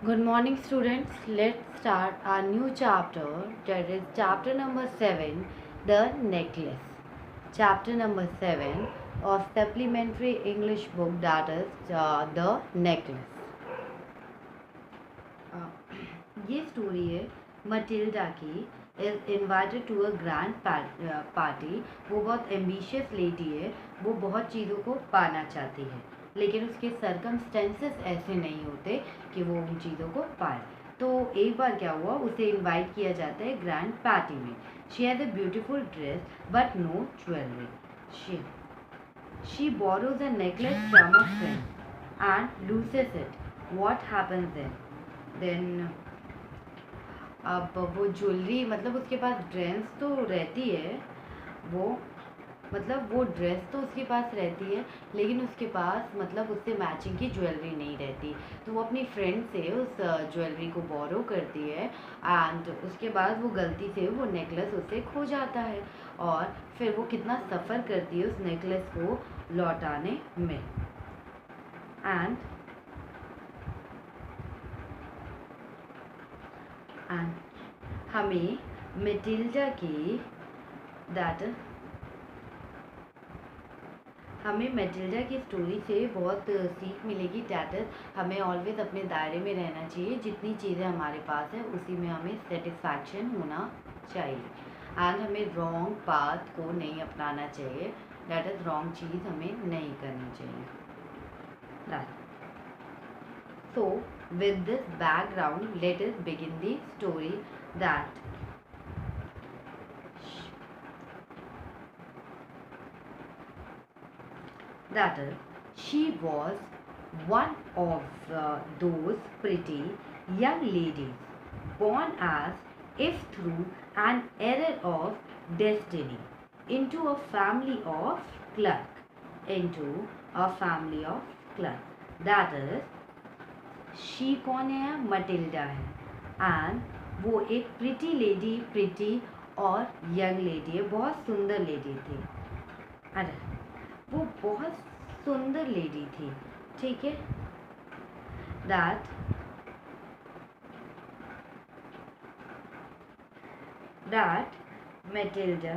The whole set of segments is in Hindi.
Good morning, students. Let's start our new chapter. That is chapter number 7, The Necklace. Chapter number 7 of supplementary English book, that is The Necklace. ये स्टोरी है मटिल्डा की. Is invited to a grand party. वो बहुत एम्बिशियस लेडी है. वो बहुत चीज़ों को पाना चाहती है, लेकिन उसके सरकमस्टेंसेस ऐसे नहीं होते कि वो उन चीज़ों को पाए. तो एक बार क्या हुआ, उसे इनवाइट किया जाता है ग्रैंड पार्टी में. She has a beautiful dress but no jewellery. She borrows a necklace from a friend and loses it. What happens then? अब वो ज्वेलरी, मतलब उसके पास ड्रेस तो रहती है, वो मतलब वो ड्रेस तो उसके पास रहती है, लेकिन उसके पास मतलब उससे मैचिंग की ज्वेलरी नहीं रहती. तो वो अपनी फ्रेंड से उस ज्वेलरी को बोरो करती है एंड उसके बाद वो गलती से वो नेकलेस उससे खो जाता है. और फिर वो कितना सफ़र करती है उस नेकलेस को लौटाने में. एंड हमें मेटिल्डा की दैट हमें मेटिल्डा की स्टोरी से बहुत सीख मिलेगी. दैट इज हमें ऑलवेज अपने दायरे में रहना चाहिए. जितनी चीज़ें हमारे पास है उसी में हमें सेटिस्फैक्शन होना चाहिए. एंड हमें रॉन्ग पाथ को नहीं अपनाना चाहिए. दैट इज़ रॉन्ग चीज़ हमें नहीं करनी चाहिए. That So, with this background, let us begin the story that is, she was one of those pretty young ladies born as if through an error of destiny into a family of clerk. That is, she कौन है? मटिल्डा है. एंड वो एक प्रिटी और यंग लेडी है. बहुत सुंदर लेडी थी. अरे वो बहुत सुंदर लेडी थी. ठीक है. दैट मेटिल्डा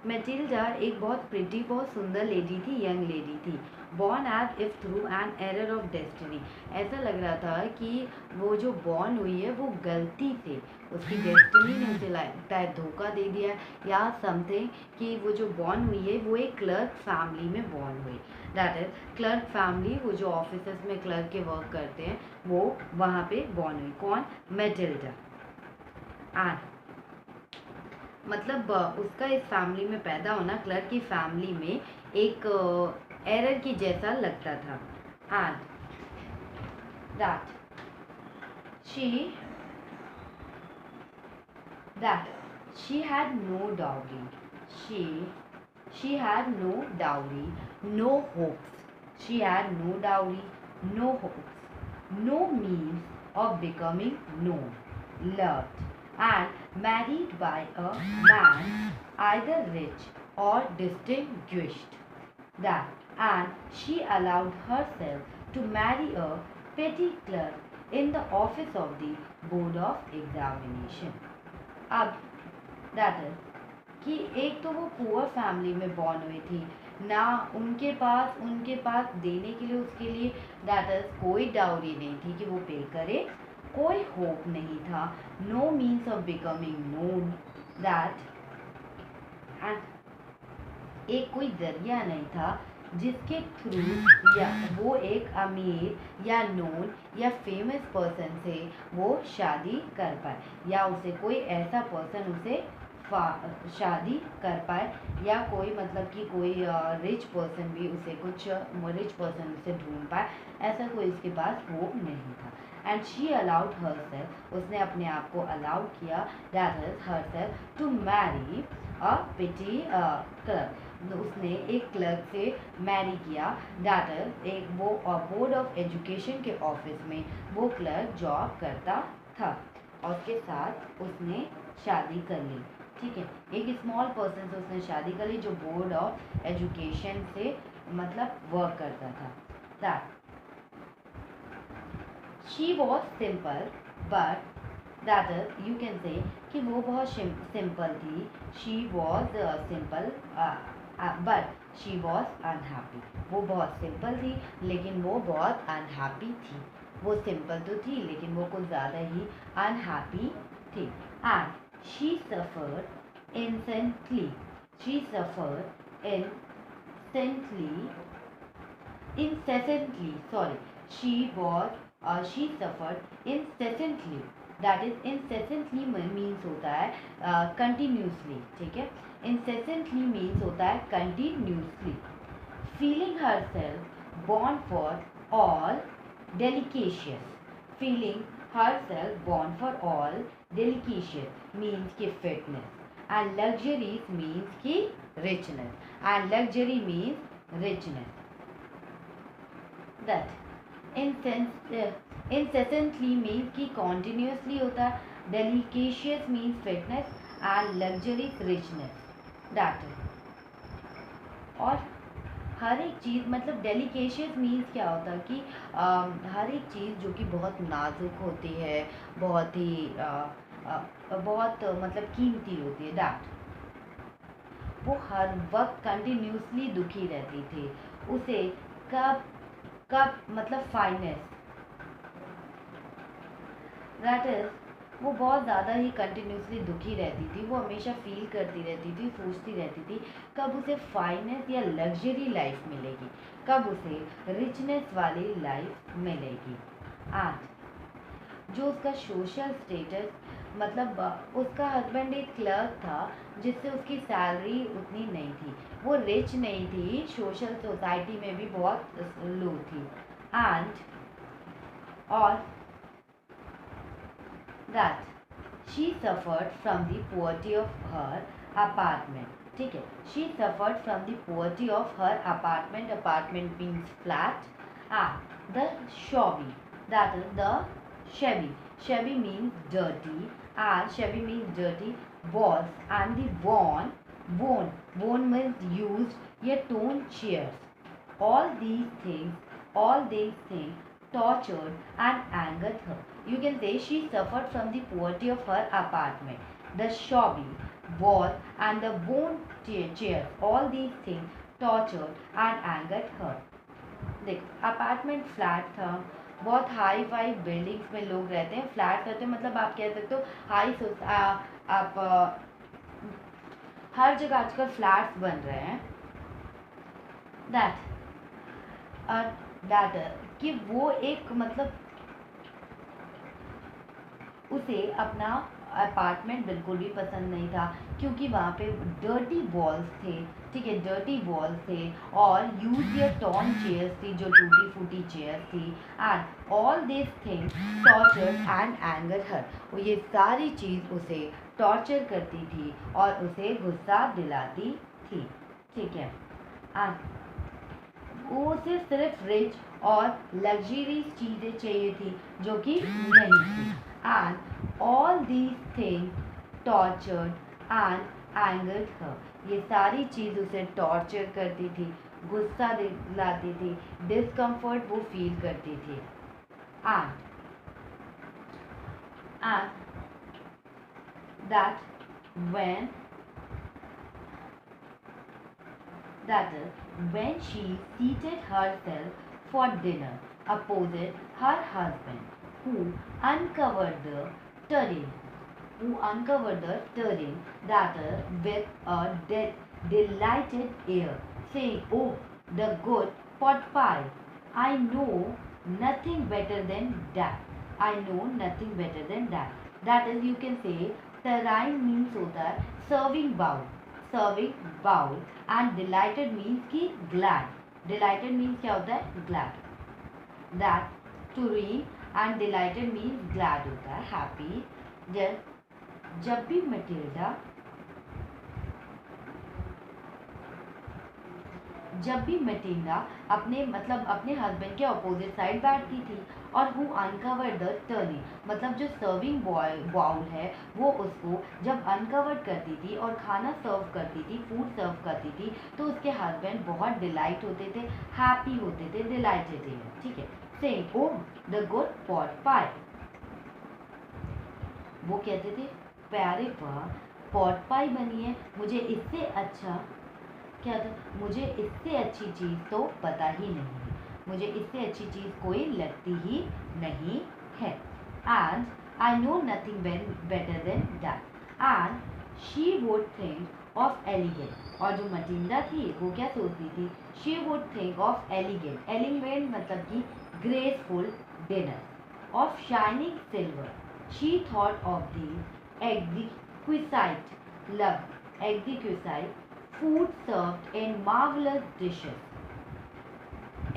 मेटिल्डा एक बहुत प्रिटी, बहुत सुंदर लेडी थी, यंग लेडी थी. Born as if through an error of destiny. ऐसा लग रहा था कि वो जो बॉर्न हुई है वो गलती से उसकी डेस्टिनी ने उसे लगता है धोखा दे दिया या समथिंग, कि वो जो बॉर्न हुई है वो एक क्लर्क फैमिली में बॉर्न हुई. दैट इज क्लर्क फैमिली, वो जो ऑफिस में क्लर्क के वर्क करते हैं वो वहाँ पे बॉर्न हुई. कौन? मेटिल्डा. एंड मतलब उसका इस फैमिली में पैदा होना क्लर्क की फैमिली में एक एरर की जैसा लगता था. And that she had no dowry. She had no dowry, no hopes. She had no dowry, no hopes, no means of becoming known, loved, and married by a man either rich or distinguished. And she allowed herself to marry a petty clerk in the office of the board of examination. अब that is कि एक तो वो पुअर फैमिली में बॉर्न हुई थी, ना उनके पास देने के लिए उसके लिए दैट इज कोई डाउरी नहीं थी कि वो पे करे, कोई होप नहीं था, no means of becoming known, that and एक कोई जरिया नहीं था जिसके थ्रू या वो एक अमीर या नोन या फेमस पर्सन से वो शादी कर पाए, या उसे कोई ऐसा पर्सन उसे शादी कर पाए, या कोई मतलब कि कोई रिच पर्सन भी उसे कुछ रिच पर्सन उसे ढूंढ पाए. ऐसा कोई उसके पास होप नहीं था. एंड शी अलाउड हरसेल्फ, उसने अपने आप को अलाउड किया, that is herself to marry a petty clerk. उसने एक क्लर्क से मैरी किया. दैट इज एक वो बोर्ड ऑफ एजुकेशन के ऑफिस में वो क्लर्क जॉब करता था और उसके साथ उसने शादी कर ली. ठीक है. एक स्मॉल पर्सन से उसने शादी कर ली जो बोर्ड ऑफ एजुकेशन से मतलब वर्क करता था. that she was simple but that is you can say कि वो बहुत सिंपल थी. She was simple but she was unhappy. वो बहुत सिंपल थी लेकिन वो बहुत अनहैप्पी थी. वो सिंपल तो थी लेकिन वो कुछ ज़्यादा ही अनहैप्पी थी. And she suffered incessantly. She suffered incessantly. Sorry. She suffered incessantly. That is incessantly means होता है continuously. ठीक है. Incessantly means होता है continuously. Feeling herself born for all delicacies. Feeling herself born for all delicacies means कि fitness. And luxuries means कि richness. And luxury means richness. That incessantly means कि continuously होता है. Delicacies means fitness and luxury richness. That is. और हर एक चीज़ मतलब डेलिकेशियस मीन्स क्या होता है कि हर एक चीज़ जो कि बहुत नाजुक होती है, बहुत ही बहुत मतलब कीमती होती है. दैट वो हर वक्त कंटिन्यूसली दुखी रहती थी. उसे कब कब मतलब फाइनेस. दैट इज वो बहुत ज़्यादा ही कंटिन्यूसली दुखी रहती थी. वो हमेशा फील करती रहती थी, सोचती रहती थी कब उसे फाइनेस या लग्जरी लाइफ मिलेगी, कब उसे रिचनेस वाली लाइफ मिलेगी. आज जो उसका सोशल स्टेटस मतलब उसका हस्बैंड एक क्लर्क था जिससे उसकी सैलरी उतनी नहीं थी. वो रिच नहीं थी, सोशल सोसाइटी में भी बहुत लो थी. एंड और that she suffered from the poverty of her apartment. ठीक है. She suffered from the poverty of her apartment. Apartment means flat. And the shabby. That is the shabby. Shabby means dirty. And shabby means dirty. Walls and the worn. Worn means used या torn chairs. All these things tortured and angered her. You can say she suffered from the poverty of her apartment. The shabby wall and the worn chairs, all these things tortured and angered her. देखो अपार्टमेंट फ्लैट था. बहुत हाई फाई बिल्डिंग्स में लोग रहते हैं. फ्लैट रहते हैं मतलब आप कह सकते हो आप हर जगह आजकल फ्लैट्स बन रहे हैं. दैट कि वो एक मतलब उसे अपना अपार्टमेंट बिल्कुल भी पसंद नहीं था क्योंकि वहाँ पे डर्टी वॉल्स थे. ठीक है. डर्टी वॉल्स थे और यूज या टॉर्न चेयर्स थी जो टूटी फूटी चेयर्स थी. And all this things tortured and anger her. वो ये सारी चीज़ उसे टॉर्चर करती थी और उसे गुस्सा दिलाती थी. ठीक है. एंड उसे सिर्फ रिच और लग्जरी चीज़ें चाहिए थी जो कि नहीं थी. And all these things tortured and angered her. ये सारी चीज़ उसे टॉर्चर करती थी, गुस्सा दिलाती थी, डिस्कम्फर्ट वो फील करती थी. And that when when she seated herself for dinner opposite her husband, who uncovered the terrain that with a delighted air, saying, "Oh, the good pot pie! I know nothing better than that. I know nothing better than that." That is, you can say, terrain means होता है serving bowl, and delighted means कि glad. Delighted means क्या होता है? Glad. That terrain and delighted means glad होता है, happy. जब भी जब भी मटिल्डा अपने हस्बैंड के अपोजिट साइड बैठती थी और हु अनकवर्ड द टर्निंग मतलब जो सर्विंग बाउल है वो उसको जब अनकवर्ड करती थी और खाना सर्व करती थी, फूड सर्व करती थी, तो उसके हस्बैंड बहुत डिलाइट होते थे, हैप्पी होते थे, डिलाइटेड थे, ठीक है। Saying oh the good pot pie, वो कहते थे प्यारे वाह पॉट पाई बनी है, मुझे इससे अच्छा क्या था, मुझे इससे अच्छी चीज़ तो पता ही नहीं है, मुझे इससे अच्छी चीज़ कोई लगती ही नहीं है। And I know nothing better than that and she would think of elegant, और जो मटिल्डा थी वो क्या सोचती थी, she would think of elegant, elegant मतलब कि graceful dinner, of shining silver, she thought of the exquisite love exquisite food served in marvelous dishes,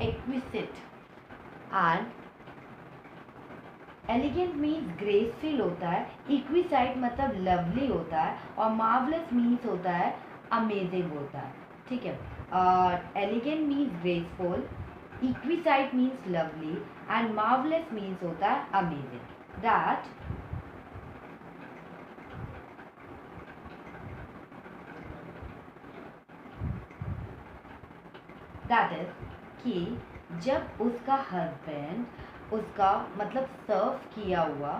exquisite and elegant means graceful होता है, इक्विसाइट मतलब लवली होता है, और मार्वलस मीन्स होता है अमेजिंग होता है, ठीक है। Elegant means graceful, exquisite means lovely and marvellous means होता है अमेजिंग। दैट इज कि जब उसका हस्बैंड उसका मतलब सर्व किया हुआ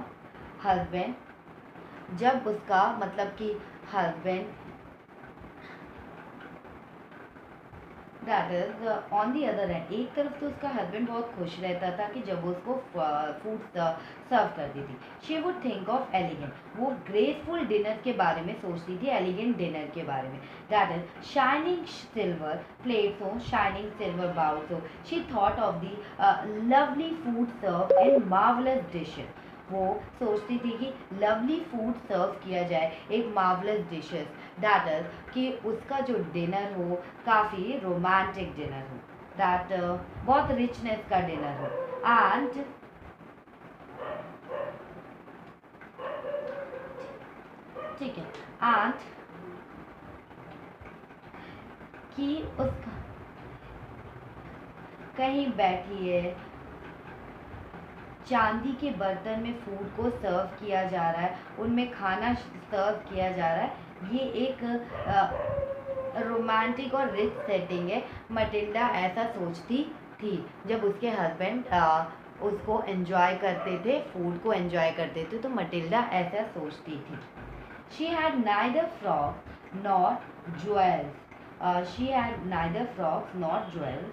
हस्बैंड जब उसका मतलब कि husband that is on the other and, एक तरफ तो उसका हस्बैंड बहुत खुश रहता था कि जब वो उसको फूड सर्व करती थी, she would think of elegant, वो ग्रेसफुल डिनर के बारे में सोचती थी, एलिगेंट डिनर के बारे में। That is shining silver plates हो, शाइनिंग सिल्वर बाउल्स हो, she thought of the lovely food serve in marvellous dishes, वो सोचती थी कि लवली फूड सर्व किया जाए एक मार्वलस डिशेस, दैट इज कि उसका जो डिनर हो काफ़ी रोमांटिक डिनर हो, दैट बहुत रिचनेस का डिनर हो, एंड ठीक है, एंड कि उसका कहीं बैठी है, चांदी के बर्तन में फूड को सर्व किया जा रहा है, उनमें खाना सर्व किया जा रहा है, ये एक रोमांटिक और रिच सेटिंग है। मटिल्डा ऐसा सोचती थी जब उसके हस्बैंड उसको एंजॉय करते थे, फूड को एंजॉय करते थे, तो मटिल्डा ऐसा सोचती थी। She had neither frock not jewels, she had neither frocks not jewels,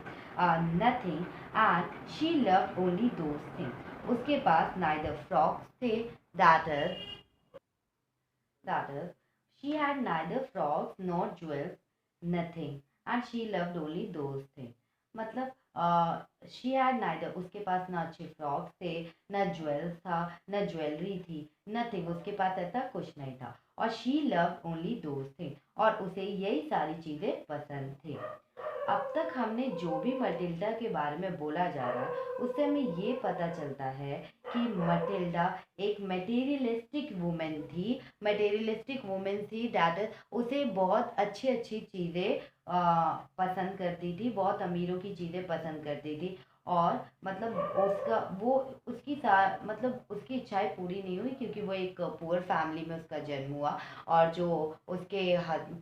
nothing and she loved only those things, उसके पास नाइदर फ्रॉक्स थे, that is That is, she had neither frocks nor jewels, nothing, and she loved only those things. मतलब शी हैड नाइदर, उसके पास ना अच्छे फ्रॉक्स थे, न ज्वेल्स था, न ज्वेलरी थी, नथिंग, उसके पास ऐसा कुछ नहीं था, और she love only those thing, और उसे यही सारी चीज़ें पसंद थी। अब तक हमने जो भी मटिल्डा के बारे में बोला जा रहा है उससे हमें ये पता चलता है कि मटिल्डा एक मटेरियलिस्टिक वुमेन थी, मटेरियलिस्टिक वुमेन थी, दैट इज उसे बहुत अच्छी अच्छी चीज़ें पसंद करती थी, बहुत अमीरों की चीज़ें पसंद करती थी, और मतलब उसका वो उसकी मतलब उसकी इच्छाएं पूरी नहीं हुई क्योंकि वो एक पुअर फैमिली में उसका जन्म हुआ, और जो उसके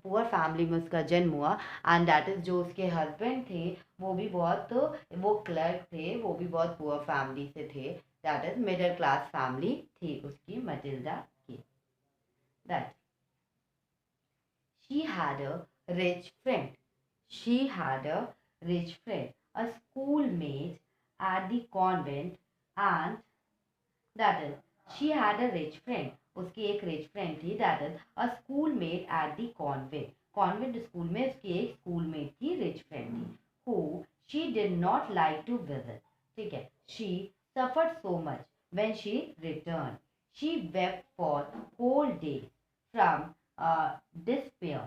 पुअर फैमिली में उसका जन्म हुआ, एंड दैट इज जो उसके हस्बैंड थे वो भी बहुत, वो क्लर्क थे, वो भी बहुत पुअर फैमिली से थे, that is middle class family थी उसकी मटिल्डा की। That she had a rich friend, she had a rich friend, a schoolmate at the convent, and that is she had a rich friend, उसकी एक रिच फ्रेंड थी, that is a schoolmate at the convent, convent school में उसकी एक स्कूलमेट थी, रिच फ्रेंड थी, who she did not like to visit, ठीक है, she suffered so much when she returned, she wept for whole days from despair,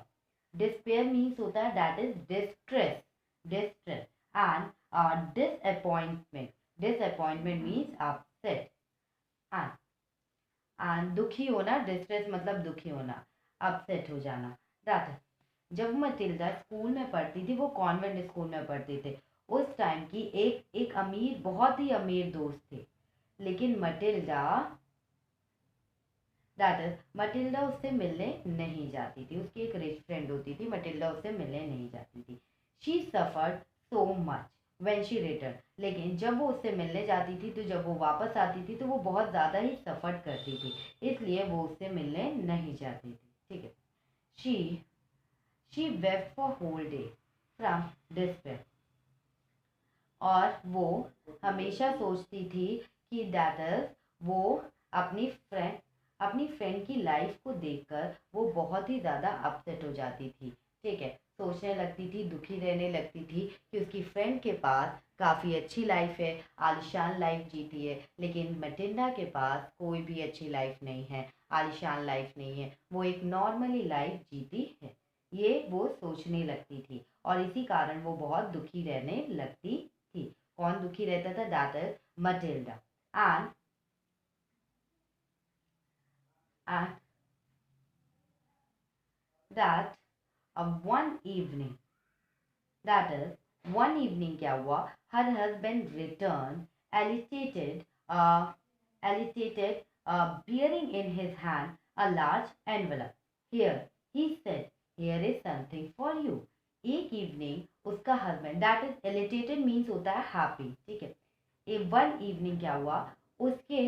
despair means होता है that is distress, distress and disappointment, disappointment means upset, and दुखी होना, डिस्ट्रेस मतलब दुखी होना, अपसेट हो जाना, दैट जब मटिल्डा स्कूल में पढ़ती थी, वो कॉन्वेंट स्कूल में पढ़ते थे, उस टाइम की एक अमीर, बहुत ही अमीर दोस्त थे। लेकिन मटिल्डा मटिल्डा उससे मिलने नहीं जाती थी। उसकी एक रिच फ्रेंड होती थी, मटिल्डा उससे मिलने नहीं जाती थी। She suffered so much when she return. लेकिन जब वो उससे मिलने जाती थी, तो जब वो वापस आती थी तो वो बहुत ज़्यादा ही सफ़र करती थी, इसलिए वो उससे मिलने नहीं जाती थी। ठीक है। She she wept for whole day from despair. और वो हमेशा सोचती थी कि दैट वो अपनी फ्रेंड की लाइफ को देखकर वो बहुत ही ज़्यादा अपसेट हो जाती थी। ठीक है। सोचने लगती थी, दुखी रहने लगती थी कि उसकी फ्रेंड के पास काफ़ी अच्छी लाइफ है, आलिशान लाइफ जीती है, लेकिन मटिल्डा के पास कोई भी अच्छी लाइफ नहीं है, आलिशान लाइफ नहीं है, वो एक नॉर्मली लाइफ जीती है। ये वो सोचने लगती थी और इसी कारण वो बहुत दुखी रहने लगती थी। कौन दुखी रहता था? That is Matilda. And and that one evening that is one evening क्या हुआ? Her husband return elated elated bearing in his hand a large envelope. Here, he said, here is something for you. एक इवनिंग उसका हस्बैंड, दैट इज एलिटेटेड मीन्स होता है हैप्पी। ठीक है। वन इवनिंग क्या हुआ? उसके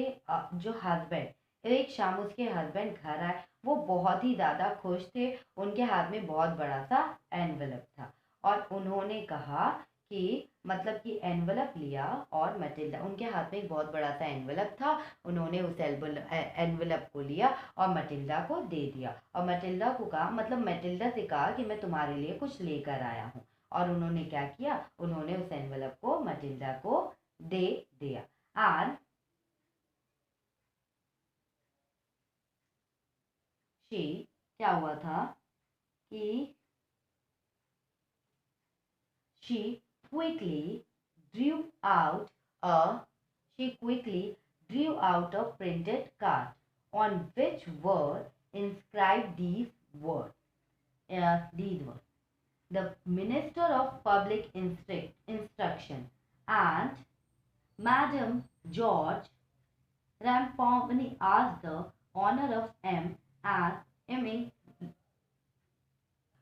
जो हस्बैंड, एक शाम उसके हस्बैंड घर आए, वो बहुत ही ज़्यादा खुश थे। उनके हाथ में बहुत बड़ा सा एनवलप था और उन्होंने कहा कि मतलब कि एनवलप लिया, और मटिल्डा, उनके हाथ में एक बहुत बड़ा सा एनवलप था। उन्होंने उस एनवलप को लिया और मटिल्डा को दे दिया, और मटिल्डा को कहा, मतलब मटिल्डा से कहा कि मैं तुम्हारे लिए कुछ लेकर आया हूँ। और उन्होंने क्या किया? उन्होंने उस एनवलप को मटिल्डा को दे दिया। एंड शी, क्या हुआ था कि she quickly drew out a she quickly drew out a printed card on which were inscribed these words: the Minister of Public Instruction and Madam George Rampomini asked the honor of M. and M.